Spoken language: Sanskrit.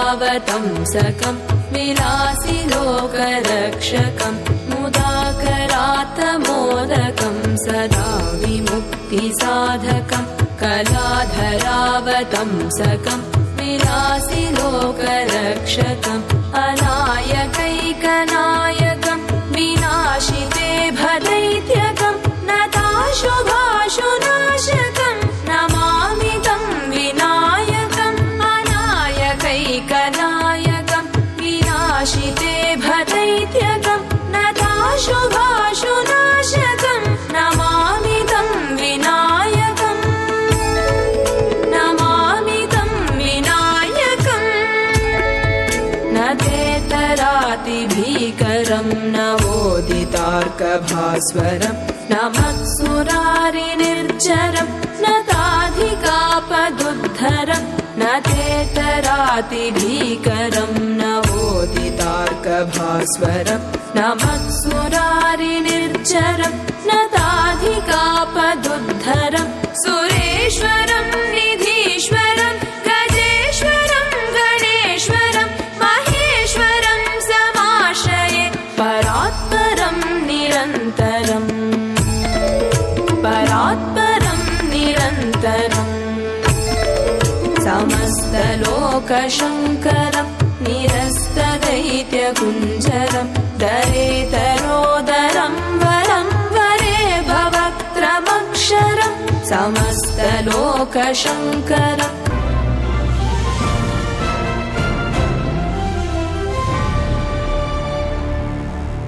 कलाधरावतंसकं विलासि लोकरक्षकं मुदाकरात्मोदकं सदा विमुक्तिसाधकं कलाधरावतंसकं विलासि लोकरक्षकम् अनायकैकनायकं विनाशिते भदैत्यकं नताशुभाशुनाशकं नमामि तं विनायकम् अनायकैकनायकं विनाशिते भदैत्यकं नताशुभाशुनाशकं नमामि तं विनायकम् नमामि तं विनायकम् न तेतरातिभीकरं नवोदितार्कभास्वरं न मत्सुरारिनिर्झरं न ताधिकापदुद्धरं न तेतरातिभीकरं नवोदितार्कभास्वरं न मत्सुरारिनिर्झरं न ताधिकापदुद्धरं सुरेश्वरं निधीश्वरं गजेश्वरं गणेश्वरं महेश्वरं समाश्रये परात्परं निरन्तरम् परात्परं निरन्तरम् समस्तलोकशङ्करं निरस्तदैत्यकुञ्जरं दरेतरोदरं वरं वरे भवक्त्रमक्षरं समस्तलोकशङ्करम्